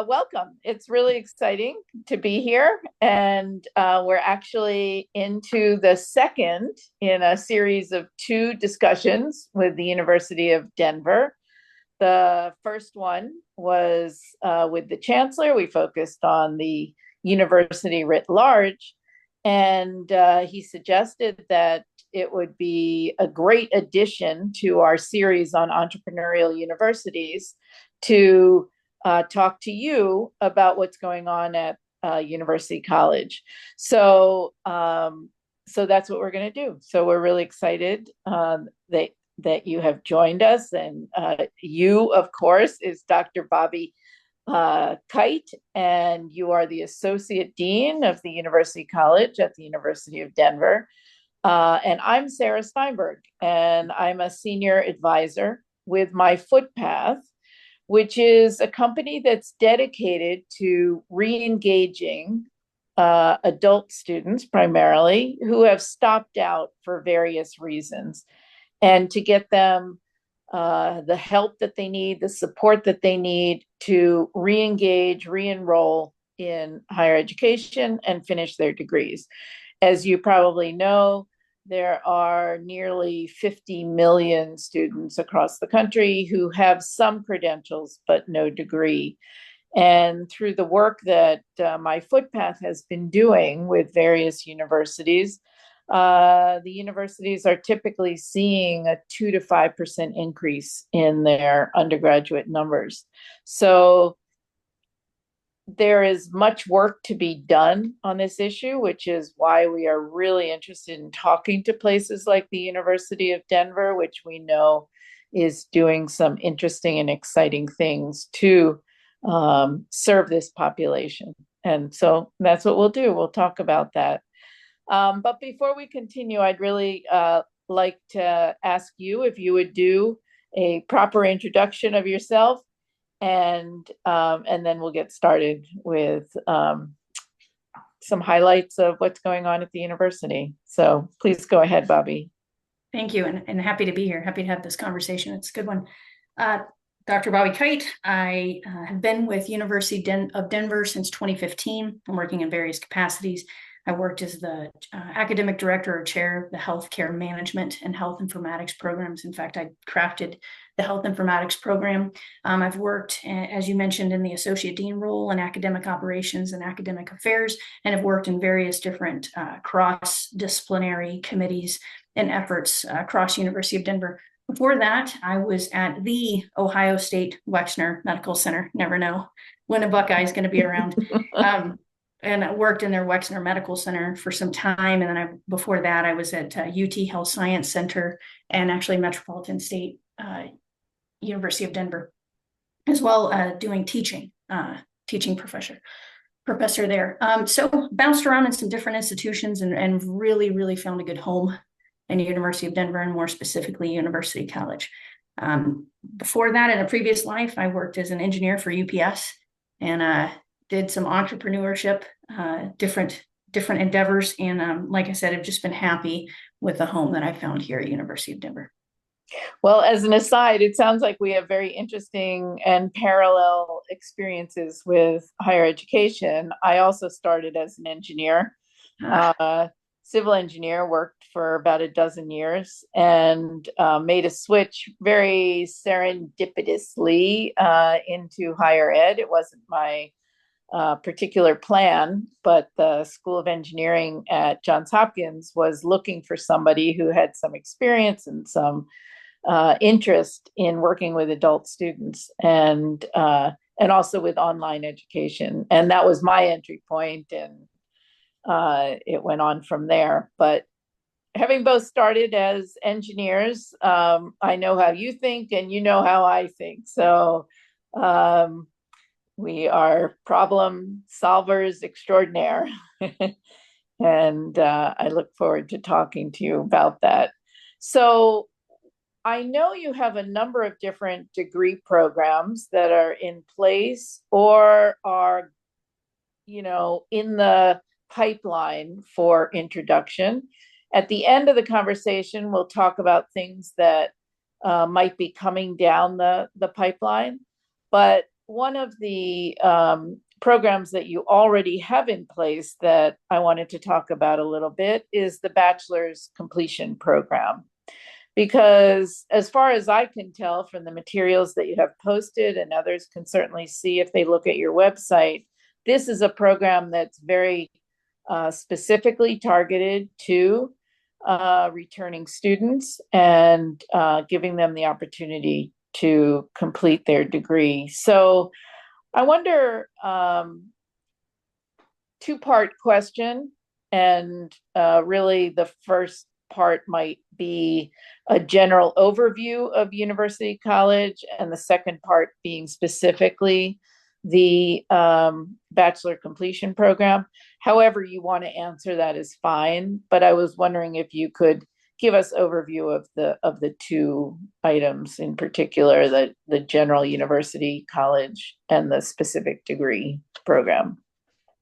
welcome. It's really exciting to be here. And we're actually into the second in a series of two discussions with the University of Denver. The first one was with the chancellor. We focused on the university writ large. And he suggested that it would be a great addition to our series on entrepreneurial universities to talk to you about what's going on at University College. So that's what we're going to do. So we're really excited that you have joined us, and you, of course, is Dr. Bobbie Kite, and you are the Associate Dean of the University College at the University of Denver. And I'm Sarah Steinberg, and I'm a senior advisor with My Footpath, which is a company that's dedicated to re-engaging adult students primarily who have stopped out for various reasons, and to get them the help that they need, the support that they need to re-engage, re-enroll in higher education and finish their degrees. As you probably know, there are nearly 50 million students across the country who have some credentials but no degree. And through the work that My Footpath has been doing with various universities, the universities are typically seeing a 2 to 5% increase in their undergraduate numbers. So there is much work to be done on this issue, which is why we are really interested in talking to places like the University of Denver, which we know is doing some interesting and exciting things to serve this population. And so that's what we'll do. We'll talk about that. But before we continue, I'd really like to ask you if you would do a proper introduction of yourself, and then we'll get started with some highlights of what's going on at the university. So please go ahead, Bobbie. Thank you, and happy to be here. Happy to have this conversation. It's a good one. Dr. Bobbie Kite. I have been with University of Denver since 2015. I'm working in various capacities. I worked as the academic director or chair of the healthcare management and health informatics programs. In fact, I crafted the health informatics program. I've worked, as you mentioned, in the associate dean role in academic operations and academic affairs, and have worked in various different cross-disciplinary committees and efforts across University of Denver. Before that, I was at the Ohio State Wexner Medical Center. Never know when a Buckeye is going to be around. And I worked in their Wexner Medical Center for some time. And then before that, I was at UT Health Science Center and actually Metropolitan State University of Denver, as well doing teaching professor there. So bounced around in some different institutions and really found a good home in the University of Denver, and more specifically, University College. Before that, in a previous life, I worked as an engineer for UPS and did some entrepreneurship, different endeavors. And like I said, I've just been happy with the home that I found here at University of Denver. Well, as an aside, it sounds like we have very interesting and parallel experiences with higher education. I also started as an engineer, civil engineer, worked for about a dozen years, and made a switch very serendipitously into higher ed. It wasn't my particular plan, but the School of Engineering at Johns Hopkins was looking for somebody who had some experience and some interest in working with adult students, and also with online education. And that was my entry point, and it went on from there. But having both started as engineers, I know how you think and you know how I think. So we are problem solvers extraordinaire. And I look forward to talking to you about that. So I know you have a number of different degree programs that are in place or are, in the pipeline for introduction. At the end of the conversation, we'll talk about things that might be coming down the pipeline. But one of the programs that you already have in place that I wanted to talk about a little bit is the Bachelor's Completion Program. Because as far as I can tell from the materials that you have posted, and others can certainly see if they look at your website, this is a program that's very specifically targeted to returning students and giving them the opportunity to complete their degree. So I wonder, two-part question, and really the first part might be a general overview of University College, and the second part being specifically the Bachelor Completion Program. However you want to answer that is fine, but I was wondering if you could give us overview of the two items in particular, the general University College and the specific degree program.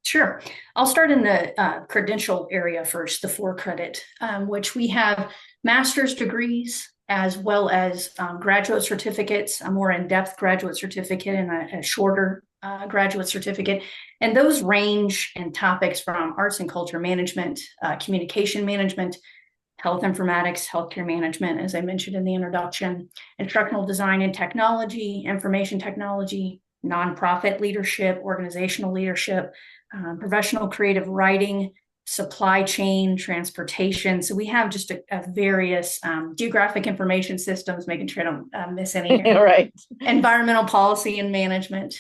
Sure. I'll start in the credential area first, the 4-credit, which we have master's degrees as well as graduate certificates, a more in-depth graduate certificate and a shorter graduate certificate. And those range in topics from arts and culture management, communication management, health informatics, healthcare management, as I mentioned in the introduction, instructional design and technology, information technology, nonprofit leadership, organizational leadership, professional creative writing, supply chain, transportation. So we have just a various geographic information systems, making sure I don't miss any here. Right. Environmental policy and management,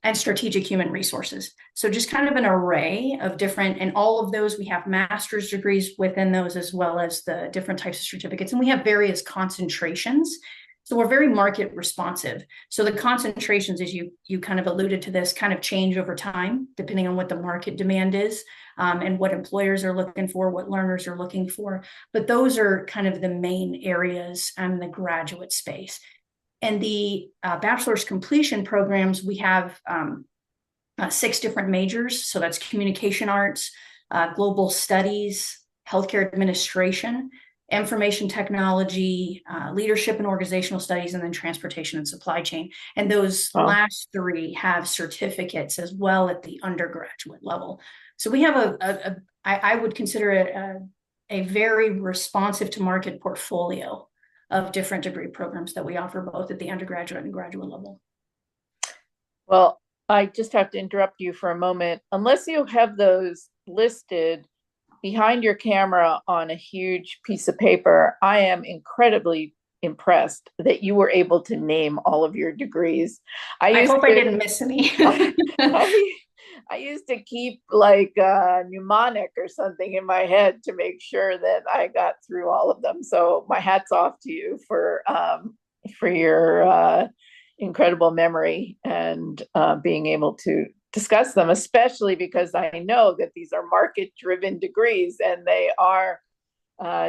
and strategic human resources. So just kind of an array of different, and all of those, we have master's degrees within those, as well as the different types of certificates. And we have various concentrations. So we're very market responsive. So the concentrations, as you kind of alluded to this, kind of change over time, depending on what the market demand is, and what employers are looking for, what learners are looking for. But those are kind of the main areas in the graduate space. And the bachelor's completion programs, we have 6 different majors. So that's communication arts, global studies, healthcare administration, information technology, leadership and organizational studies, and then transportation and supply chain. And those last 3 have certificates as well at the undergraduate level. So we have I would consider it a very responsive to market portfolio of different degree programs that we offer both at the undergraduate and graduate level. Well, I just have to interrupt you for a moment. Unless you have those listed behind your camera on a huge piece of paper, I am incredibly impressed that you were able to name all of your degrees. I hope I didn't miss any. I used to keep like a mnemonic or something in my head to make sure that I got through all of them. So my hat's off to you for your incredible memory and being able to discuss them, especially because I know that these are market-driven degrees and they are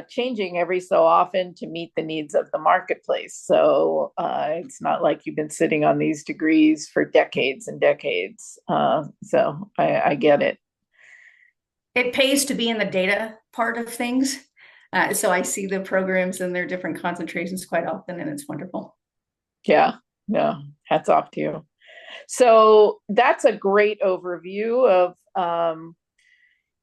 changing every so often to meet the needs of the marketplace. So it's not like you've been sitting on these degrees for decades and decades. So I get it. It pays to be in the data part of things. So I see the programs and their different concentrations quite often, and it's wonderful. Yeah, no, hats off to you. So that's a great overview of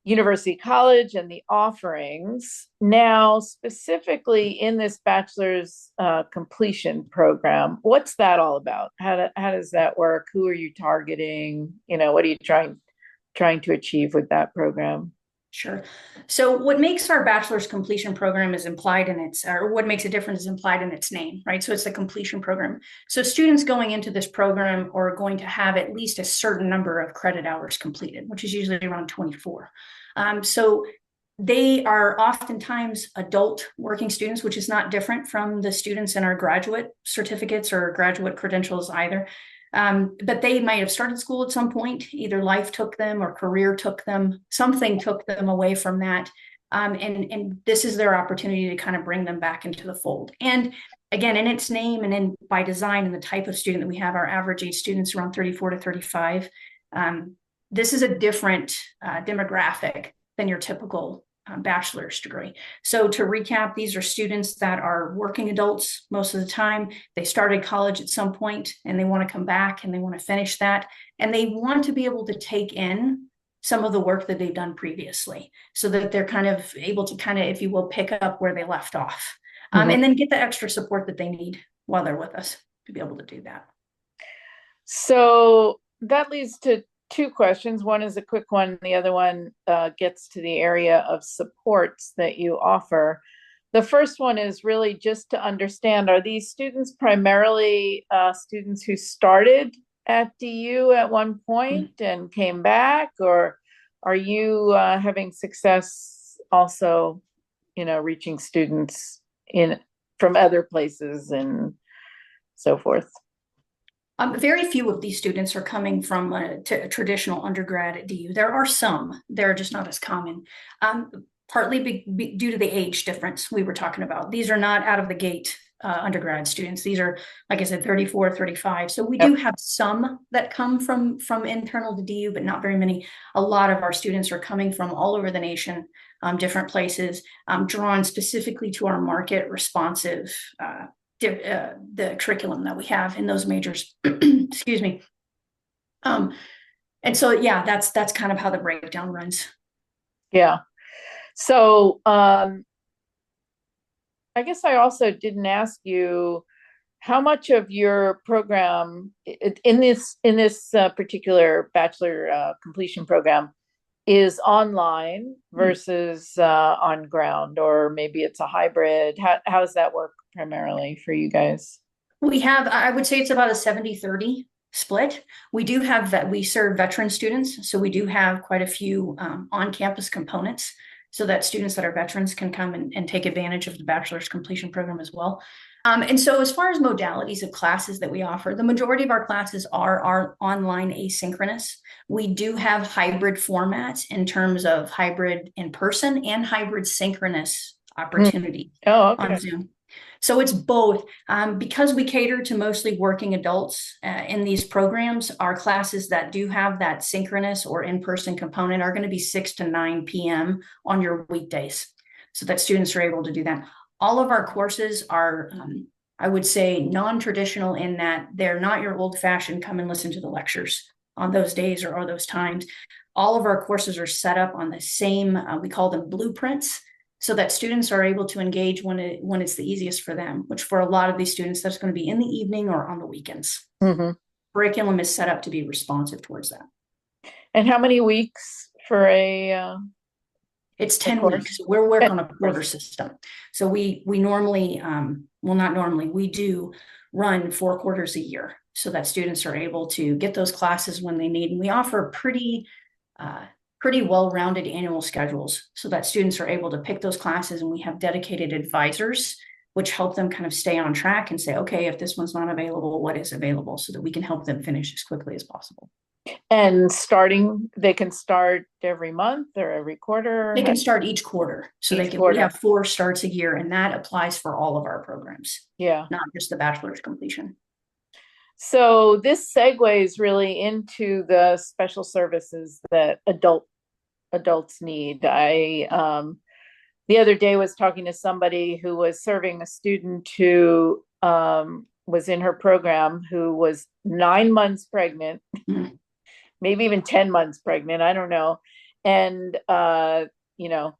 University College and the offerings. Now, specifically in this bachelor's completion program, what's that all about? How does that work? Who are you targeting? What are you trying to achieve with that program? Sure. So what makes our bachelor's completion program is implied in its, or what makes a difference is implied in its name, right? So it's the completion program. So students going into this program are going to have at least a certain number of credit hours completed, which is usually around 24. So they are oftentimes adult working students, which is not different from the students in our graduate certificates or graduate credentials either. But they might have started school at some point, either life took them or career took them, something took them away from that. And this is their opportunity to kind of bring them back into the fold. And again, in its name and in by design and the type of student that we have, our average age students around 34 to 35. This is a different demographic than your typical bachelor's degree. So to recap, these are students that are working adults most of the time. They started college at some point and they want to come back and they want to finish that. And they want to be able to take in some of the work that they've done previously so that they're kind of able to kind of, if you will, pick up where they left off. And then get the extra support that they need while they're with us to be able to do that. So that leads to two questions. One is a quick one. The other one gets to the area of supports that you offer. The first one is really just to understand, are these students primarily students who started at DU at one point and came back, or are you having success also, reaching students from other places and so forth? Very few of these students are coming from a traditional undergrad at DU. There are some, they're just not as common. Partly due to the age difference we were talking about. These are not out of the gate undergrad students. These are, like I said, 34, 35. So we do have some that come from internal to DU, but not very many. A lot of our students are coming from all over the nation, different places, drawn specifically to our market responsive the curriculum that we have in those majors. Excuse me. And so, yeah, that's kind of how the breakdown runs. Yeah. So I guess I also didn't ask you how much of your program in this particular bachelor completion program is online versus on ground, or maybe it's a hybrid. How does that work primarily for you guys? We have, I would say it's about a 70-30 split. We do have that, we serve veteran students. So we do have quite a few on-campus components so that students that are veterans can come and take advantage of the bachelor's completion program as well. And so as far as modalities of classes that we offer, the majority of our classes are online asynchronous. We do have hybrid formats in terms of hybrid in person and hybrid synchronous opportunity on Zoom. So it's both. Because we cater to mostly working adults in these programs, our classes that do have that synchronous or in-person component are going to be 6 to 9 p.m. on your weekdays so that students are able to do that. All of our courses are, I would say, non-traditional in that they're not your old-fashioned come and listen to the lectures on those days or those times. All of our courses are set up on the same, we call them blueprints, so that students are able to engage when it's the easiest for them, which for a lot of these students, that's going to be in the evening or on the weekends. Curriculum is set up to be responsive towards that. And how many weeks for a it's 10 weeks. We're working on a quarter system. So we normally, well, not normally, we do run 4 quarters a year so that students are able to get those classes when they need. And we offer pretty well-rounded annual schedules so that students are able to pick those classes, and we have dedicated advisors which help them kind of stay on track and say, okay, if this one's not available, what is available, so that we can help them finish as quickly as possible. And they can start every month or every quarter? They can start each quarter. So we have 4 starts a year, and that applies for all of our programs. Yeah. Not just the bachelor's completion. So this segues really into the special services that adults need. The other day was talking to somebody who was serving a student who was in her program who was 9 months pregnant, maybe even 10 months pregnant, I don't know. And,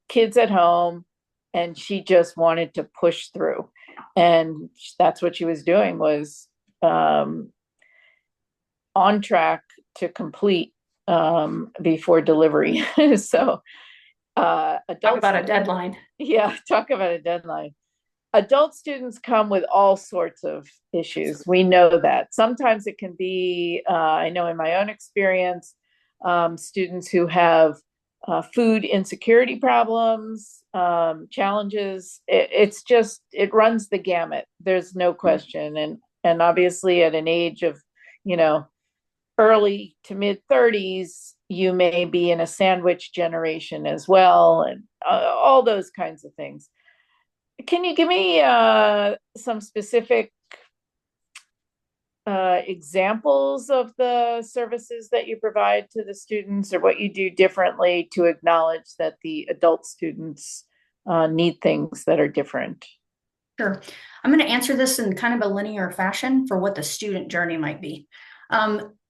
kids at home, and she just wanted to push through. And that's what she was doing, was on track to complete before delivery. So adults, talk about a deadline. Yeah, talk about a deadline. Adult students come with all sorts of issues. We know that. Sometimes it can be, I know in my own experience, students who have food insecurity problems, challenges. It runs the gamut. There's no question. And obviously at an age of, early to mid 30s, you may be in a sandwich generation as well, and all those kinds of things. Can you give me some specific examples of the services that you provide to the students, or what you do differently to acknowledge that the adult students need things that are different? Sure. I'm going to answer this in kind of a linear fashion for what the student journey might be.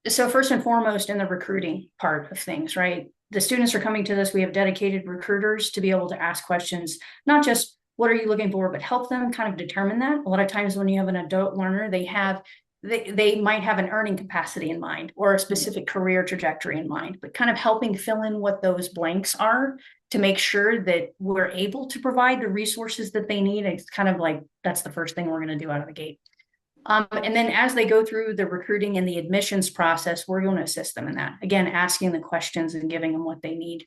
So first and foremost, in the recruiting part of things, right? The students are coming to this. We have dedicated recruiters to be able to ask questions, not just what are you looking for, but help them kind of determine that. A lot of times when you have an adult learner, they might have an earning capacity in mind or a specific career trajectory in mind, but kind of helping fill in what those blanks are to make sure that we're able to provide the resources that they need. It's kind of like that's the first thing we're going to do out of the gate. And then as they go through the recruiting and the admissions process, we're going to assist them in that. Again, asking the questions and giving them what they need.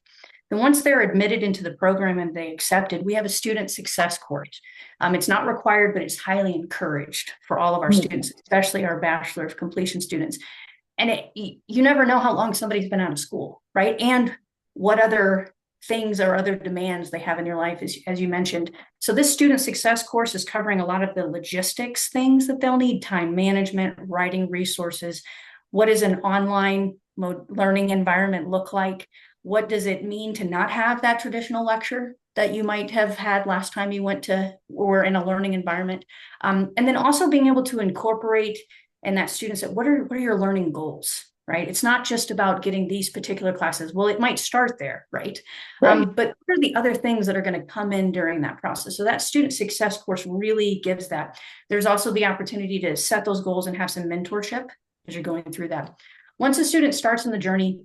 And once they're admitted into the program and they accepted, we have a student success course. It's not required, but it's highly encouraged for all of our students, especially our Bachelor of Completion students. And you never know how long somebody's been out of school, right? And what other things or other demands they have in your life, as you mentioned. So this student success course is covering a lot of the logistics things that they'll need: time management, writing resources. What does an online learning environment look like? What does it mean to not have that traditional lecture that you might have had last time you went to or in a learning environment? And then also being able to incorporate in that student said, what are your learning goals? Right? It's not just about getting these particular classes. Well, it might start there, right? But what are the other things that are going to come in during that process? So that student success course really gives that. There's also the opportunity to set those goals and have some mentorship as you're going through that. Once a student starts in the journey,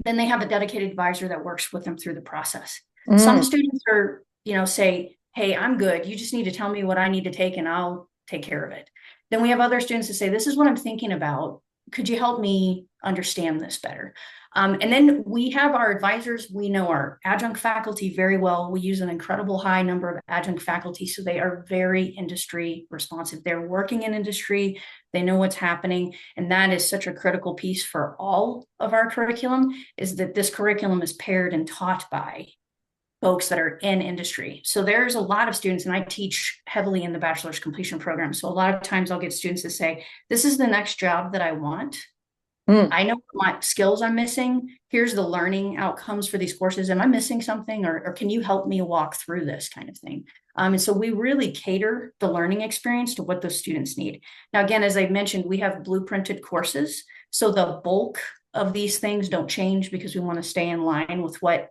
then they have a dedicated advisor that works with them through the process. Some students are, say, hey, I'm good. You just need to tell me what I need to take and I'll take care of it. Then we have other students that say, this is what I'm thinking about. Could you help me understand this better? And then we have our advisors. We know our adjunct faculty very well. We use an incredible high number of adjunct faculty, so they are very industry responsive. They're working in industry. They know what's happening. And that is such a critical piece for all of our curriculum, is that this curriculum is paired and taught by folks that are in industry. So there's a lot of students, and I teach heavily in the bachelor's completion program. So a lot of times I'll get students to say, this is the next job that I want. I know what skills I'm missing. Here's the learning outcomes for these courses. Am I missing something, or can you help me walk through this kind of thing? And so we really cater the learning experience to what those students need. Now, again, as I mentioned, we have blueprinted courses. So the bulk of these things don't change because we want to stay in line with what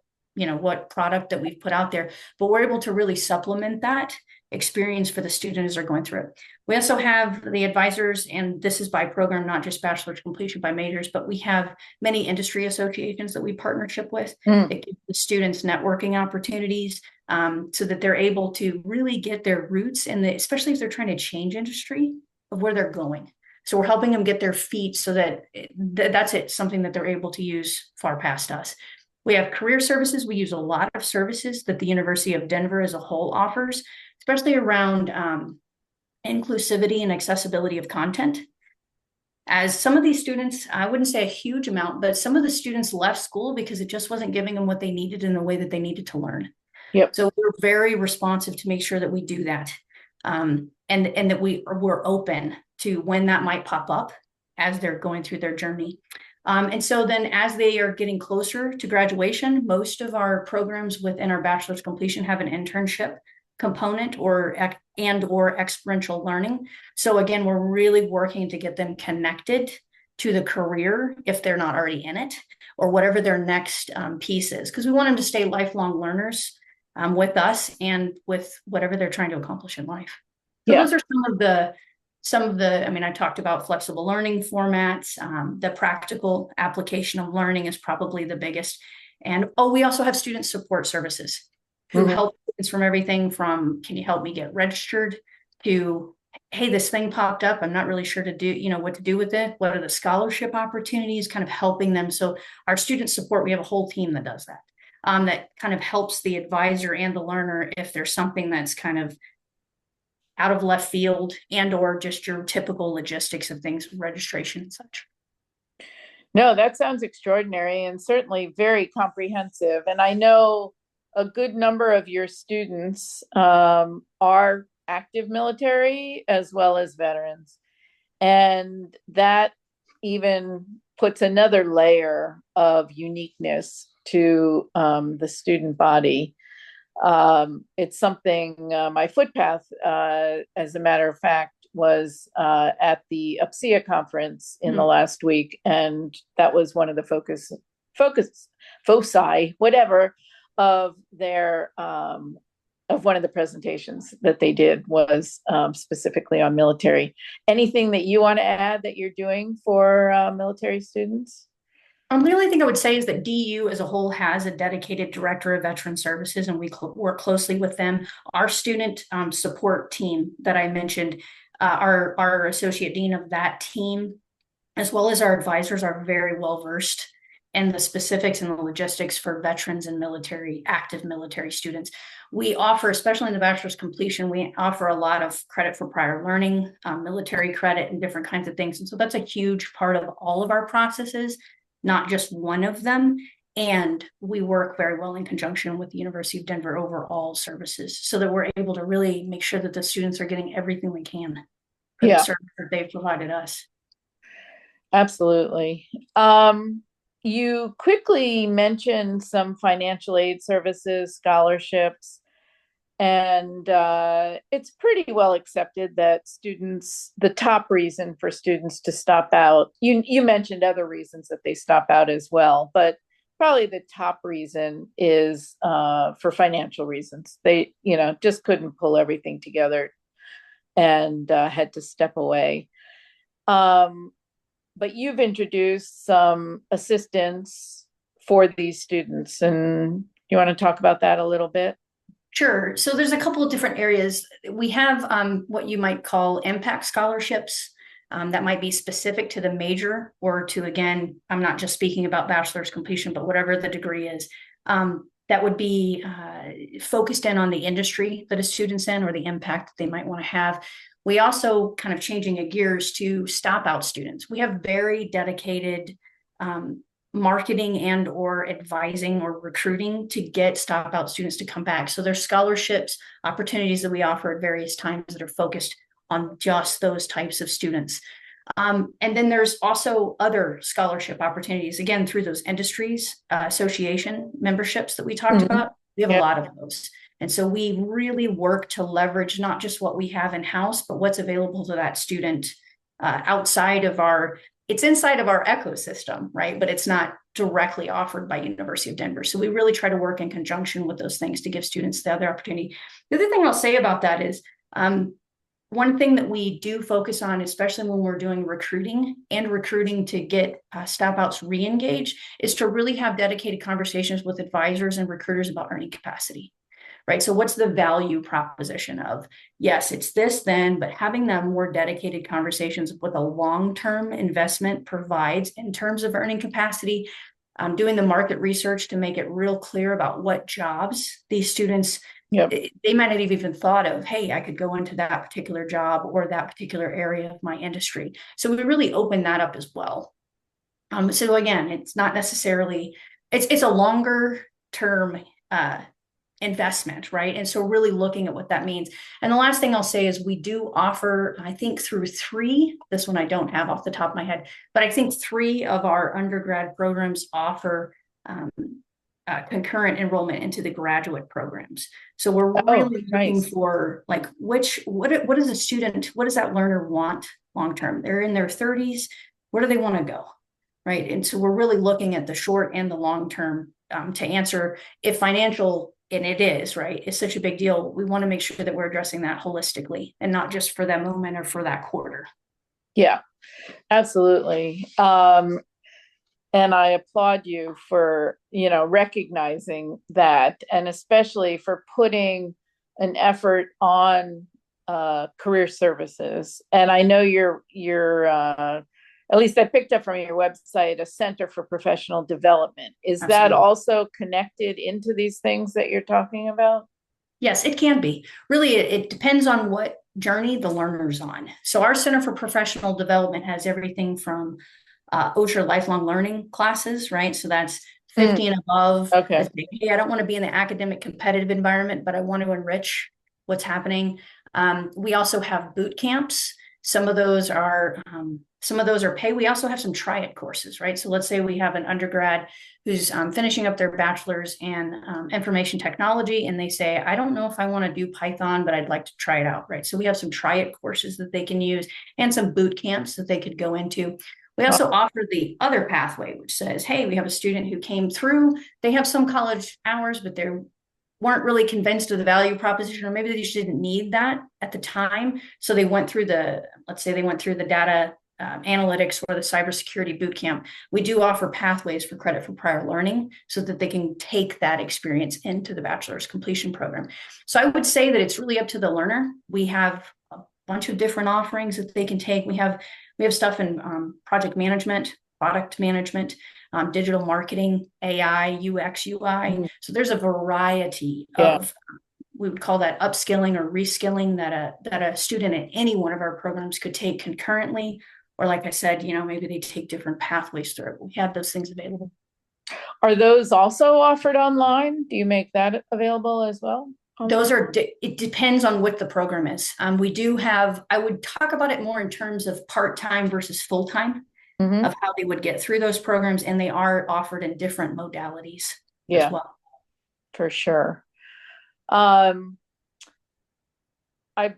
product that we've put out there, but we're able to really supplement that experience for the students as they're going through it. We also have the advisors, and this is by program, not just bachelor's completion by majors, but we have many industry associations that we partnership with that give the students networking opportunities, so that they're able to really get their roots in especially if they're trying to change industry, of where they're going. So we're helping them get their feet so that that's something that they're able to use far past us. We have career services. We use a lot of services that the University of Denver as a whole offers, especially around inclusivity and accessibility of content. As some of these students, I wouldn't say a huge amount, but some of the students left school because it just wasn't giving them what they needed in the way that they needed to learn. Yep. So we're very responsive to make sure that we do that, and that we're open to when that might pop up as they're going through their journey. And so then as they are getting closer to graduation, most of our programs within our bachelor's completion have an internship component or experiential learning. So again, we're really working to get them connected to the career if they're not already in it, or whatever their next piece is, because we want them to stay lifelong learners with us and with whatever they're trying to accomplish in life. So those are some of the, I talked about flexible learning formats. The practical application of learning is probably the biggest. And we also have student support services who help students from everything from, can you help me get registered, to, hey, this thing popped up, I'm not really sure to do, what to do with it. What are the scholarship opportunities, kind of helping them. So our student support, we have a whole team that does that, that kind of helps the advisor and the learner if there's something that's kind of out of left field and or just your typical logistics of things, registration and such. No, that sounds extraordinary and certainly very comprehensive. And I know a good number of your students are active military as well as veterans. And that even puts another layer of uniqueness to the student body. It's something my footpath, as a matter of fact, was at the UPSIA conference in the last week, and that was one of the focus foci, whatever, of their of one of the presentations that they did was specifically on military. Anything that you want to add that you're doing for military students? The only thing I would say is that DU as a whole has a dedicated director of veteran services, and we work closely with them. Our student support team that I mentioned, our associate dean of that team, as well as our advisors, are very well versed in the specifics and the logistics for veterans and active military students. We offer, especially in the bachelor's completion, we offer a lot of credit for prior learning, military credit, and different kinds of things. And so that's a huge part of all of our processes, not just one of them. And we work very well in conjunction with the University of Denver overall services so that we're able to really make sure that the students are getting everything we can for the service that they've provided us. Absolutely. You quickly mentioned some financial aid services, scholarships, and it's pretty well accepted that students, the top reason for students to stop out, you mentioned other reasons that they stop out as well, but probably the top reason is for financial reasons. They, just couldn't pull everything together and had to step away. But you've introduced some assistance for these students, and you want to talk about that a little bit? Sure. So there's a couple of different areas. We have what you might call impact scholarships that might be specific to the major or to, again, I'm not just speaking about bachelor's completion, but whatever the degree is, that would be focused in on the industry that a student's in or the impact that they might want to have. We also, kind of changing gears, to stop out students. We have very dedicated marketing and or advising or recruiting to get stop out students to come back. So there's scholarships, opportunities that we offer at various times that are focused on just those types of students. And then there's also other scholarship opportunities, again, through those industries, association memberships that we talked about. We have a lot of those. And so we really work to leverage not just what we have in-house, but what's available to that student outside of it's inside of our ecosystem, right? But it's not directly offered by University of Denver. So we really try to work in conjunction with those things to give students the other opportunity. The other thing I'll say about that is one thing that we do focus on, especially when we're doing recruiting to get stop outs re-engaged, is to really have dedicated conversations with advisors and recruiters about earning capacity. Right. So what's the value proposition of, yes, it's this then, but having that more dedicated conversations with a long-term investment provides in terms of earning capacity, doing the market research to make it real clear about what jobs these students, they might not have even thought of, hey, I could go into that particular job or that particular area of my industry. So we really open that up as well. So again, it's not necessarily, it's a longer term investment, right? And so really looking at what that means. And the last thing I'll say is we do offer, I think through this one I don't have off the top of my head, but I think 3 of our undergrad programs offer concurrent enrollment into the graduate programs. So we're really looking for like, what is a student, what does that learner want long-term? They're in their 30s. Where do they want to go? Right. And so we're really looking at the short and the long-term to answer if financial, and it is, right, it's such a big deal. We want to make sure that we're addressing that holistically and not just for that moment or for that quarter. Yeah, absolutely. And I applaud you for, recognizing that, and especially for putting an effort on career services. And I know you're at least I picked up from your website, a Center for Professional Development. Is that also connected into these things that you're talking about? Yes, it can be. Really, it depends on what journey the learner's on. So our Center for Professional Development has everything from OSHA lifelong learning classes, right? So that's 50 and above. Okay. Hey, I don't want to be in the academic competitive environment, but I want to enrich what's happening. We also have boot camps. Some of those are pay. We also have some try it courses, right? So let's say we have an undergrad who's finishing up their bachelor's in information technology, and they say, I don't know if I want to do Python, but I'd like to try it out, right? So we have some try it courses that they can use and some boot camps that they could go into. We also offer the other pathway, which says, hey, we have a student who came through, they have some college hours, but they weren't really convinced of the value proposition, or maybe they just didn't need that at the time. So they went through let's say they went through the data analytics or the cybersecurity boot camp. We do offer pathways for credit for prior learning so that they can take that experience into the bachelor's completion program. So I would say that it's really up to the learner. We have a bunch of different offerings that they can take. We have stuff in project management, product management, digital marketing, AI, UX, UI. So there's a variety of, we would call that upskilling or reskilling that a student in any one of our programs could take concurrently. Or like I said, maybe they take different pathways through it. We have those things available. Are those also offered online? Do you make that available as well? Those are, it depends on what the program is. We do have, I would talk about it more in terms of part-time versus full-time. Of how they would get through those programs, and they are offered in different modalities as well. For sure. I've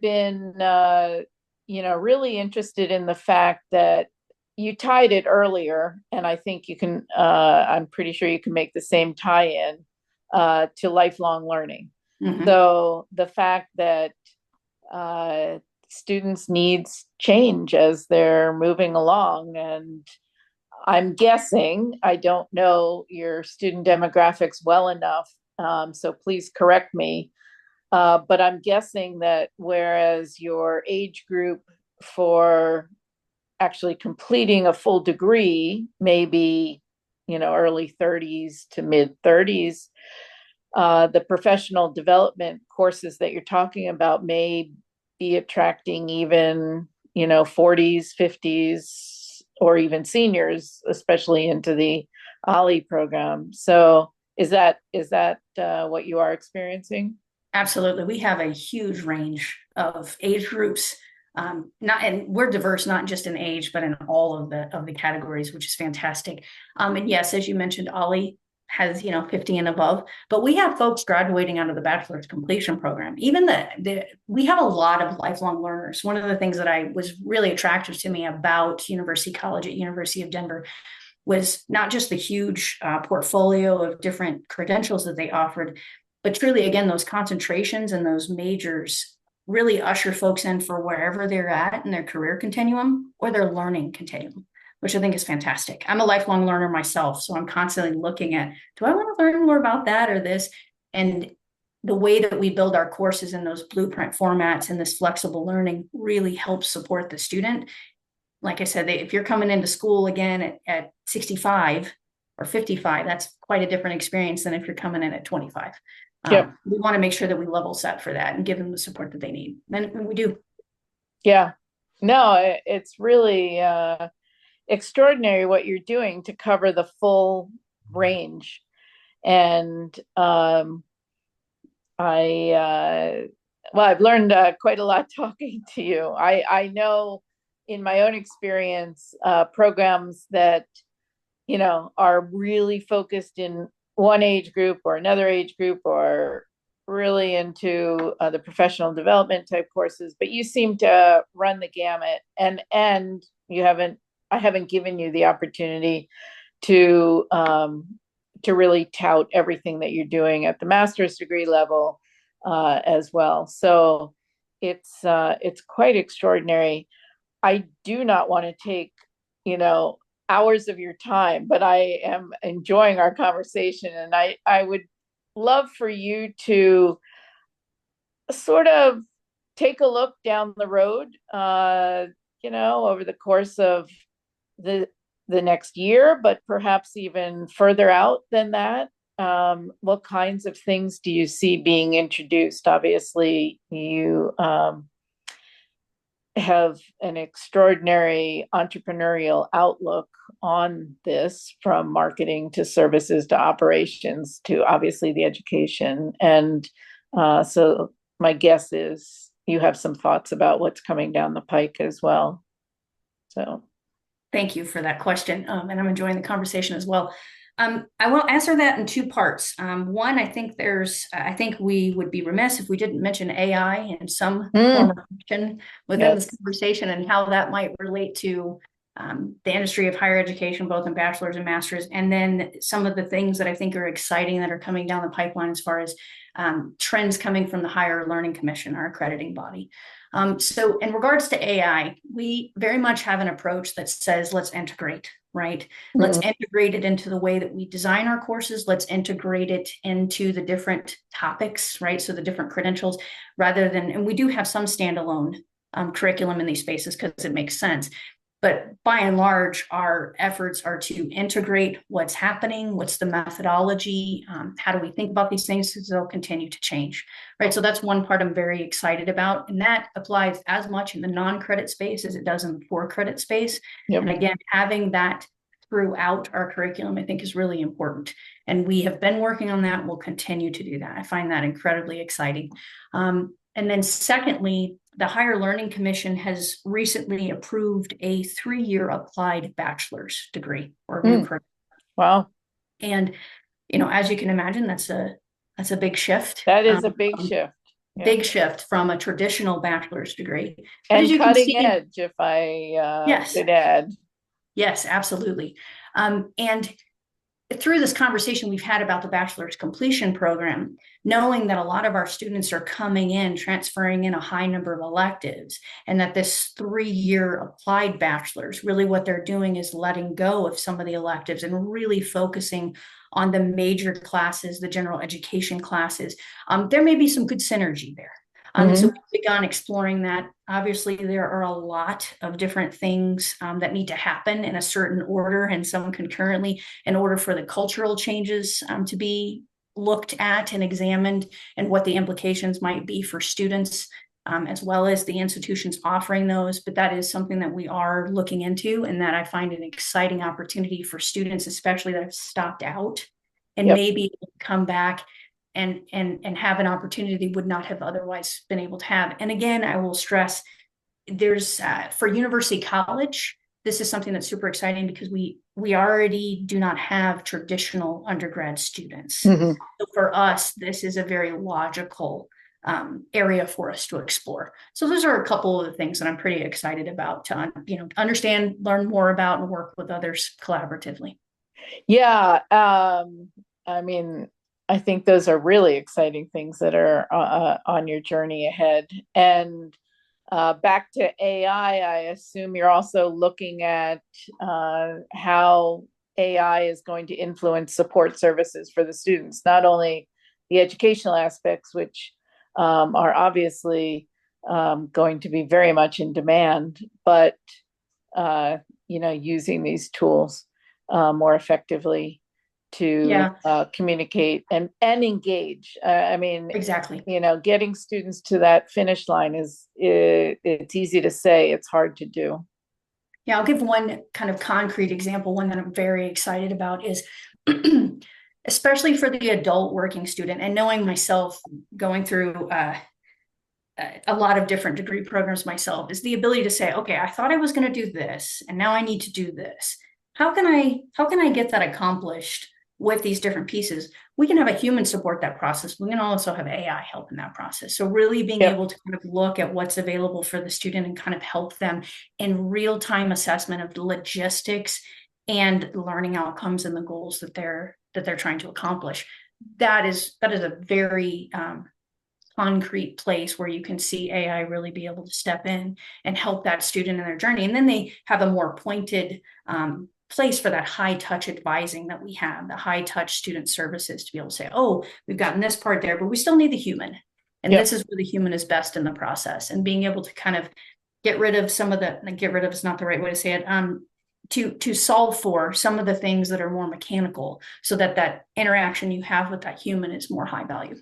been, really interested in the fact that you tied it earlier, and I think you can, I'm pretty sure you can make the same tie-in to lifelong learning. So the fact that students' needs change as they're moving along. And I'm guessing, I don't know your student demographics well enough, so please correct me, but I'm guessing that whereas your age group for actually completing a full degree, maybe, early 30s to mid 30s, the professional development courses that you're talking about may be attracting even, 40s, 50s, or even seniors, especially into the OLLI program. So is that what you are experiencing? Absolutely. We have a huge range of age groups. And we're diverse, not just in age, but in all of the categories, which is fantastic. And yes, as you mentioned, OLLI has 50 and above, but we have folks graduating out of the bachelor's completion program. Even we have a lot of lifelong learners. One of the things that I was really attractive to me about University College at University of Denver was not just the huge portfolio of different credentials that they offered, but truly, again, those concentrations and those majors really usher folks in for wherever they're at in their career continuum or their learning continuum, which I think is fantastic. I'm a lifelong learner myself, so I'm constantly looking at, do I want to learn more about that or this? And the way that we build our courses in those blueprint formats and this flexible learning really helps support the student. Like I said, if you're coming into school again at 65 or 55, that's quite a different experience than if you're coming in at 25. We want to make sure that we level set for that and give them the support that they need. And we do. Yeah. No, it's really extraordinary what you're doing to cover the full range. And I've learned quite a lot talking to you. I know in my own experience, programs that, are really focused in one age group or another age group, or really into the professional development type courses, but you seem to run the gamut, and I haven't given you the opportunity to really tout everything that you're doing at the master's degree level as well. So it's quite extraordinary. I do not want to take, hours of your time, but I am enjoying our conversation, and I would love for you to sort of take a look down the road, over the course of the next year, but perhaps even further out than that. What kinds of things do you see being introduced? Obviously, you have an extraordinary entrepreneurial outlook on this, from marketing to services to operations to obviously the education. And so my guess is, you have some thoughts about what's coming down the pike as well. So Thank you for that question. And I'm enjoying the conversation as well. I will answer that in two parts. One, I think we would be remiss if we didn't mention AI in some form or function within this yes. conversation, and how that might relate to the industry of higher education, both in bachelor's and master's, and then some of the things that I think are exciting that are coming down the pipeline as far as trends coming from the Higher Learning Commission, our accrediting body. So in regards to AI, we very much have an approach that says, let's integrate, right? Let's integrate it into the way that we design our courses. Let's integrate it into the different topics, right? So the different credentials, rather than, and we do have some standalone curriculum in these spaces because it makes sense. But by and large, our efforts are to integrate what's happening, what's the methodology, how do we think about these things, because they'll continue to change, right? So that's one part I'm very excited about. And that applies as much in the non-credit space as it does in the for-credit space. Yep. And again, having that throughout our curriculum, I think, is really important. And we have been working on that. We'll continue to do that. I find that incredibly exciting. And then secondly, the Higher Learning Commission has recently approved a 3-year applied bachelor's degree or new program. Wow. And, as you can imagine, that's a big shift. That is a big shift. Yeah. Big shift from a traditional bachelor's degree. And as you cutting edge, if I yes. could add. Yes, absolutely. And through this conversation we've had about the bachelor's completion program, knowing that a lot of our students are coming in, transferring in a high number of electives, and that this 3-year applied bachelor's, really what they're doing is letting go of some of the electives and really focusing on the major classes, the general education classes. There may be some good synergy there. So we've begun exploring that. Obviously, there are a lot of different things that need to happen in a certain order and some concurrently in order for the cultural changes to be looked at and examined, and what the implications might be for students, as well as the institutions offering those. But that is something that we are looking into, and that I find an exciting opportunity for students, especially that have stopped out and maybe come back and have an opportunity they would not have otherwise been able to have. And again, I will stress, there's for university college, this is something that's super exciting because we already do not have traditional undergrad students. So for us, this is a very logical area for us to explore. So those are a couple of the things that I'm pretty excited about to understand, learn more about, and work with others collaboratively. Yeah, I mean, I think those are really exciting things that are on your journey ahead. And back to AI, I assume you're also looking at how AI is going to influence support services for the students, not only the educational aspects, which are obviously going to be very much in demand, but using these tools more effectively to communicate and engage. I mean, exactly. Getting students to that finish line it's easy to say, it's hard to do. Yeah, I'll give one kind of concrete example. One that I'm very excited about is especially for the adult working student, and knowing myself going through a lot of different degree programs myself, is the ability to say, okay, I thought I was going to do this, and now I need to do this. How can I get that accomplished with these different pieces? We can have a human support that process. We can also have AI help in that process. So really being able to kind of look at what's available for the student and kind of help them in real-time assessment of the logistics and learning outcomes and the goals that they're trying to accomplish. That is a very concrete place where you can see AI really be able to step in and help that student in their journey. And then they have a more pointed place for that high touch advising that we have, the high touch student services, to be able to say, oh, we've gotten this part there, but we still need the human. And this is where the human is best in the process. And being able to kind of get rid of some of the, get rid of is not the right way to say it, to solve for some of the things that are more mechanical, so that interaction you have with that human is more high value.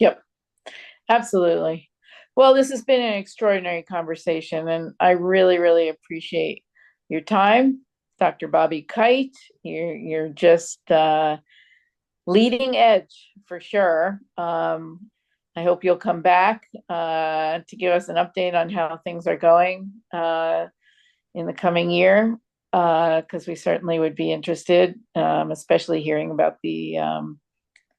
Yep, absolutely. Well, this has been an extraordinary conversation, and I really, really appreciate your time. Dr. Bobbie Kite, you're just leading edge for sure. I hope you'll come back to give us an update on how things are going in the coming year, because we certainly would be interested, especially hearing about the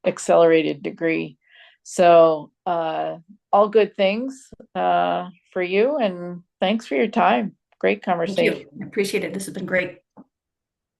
accelerated degree. So all good things for you, and thanks for your time. Great Thank you. conversation. I appreciate it. This has been great.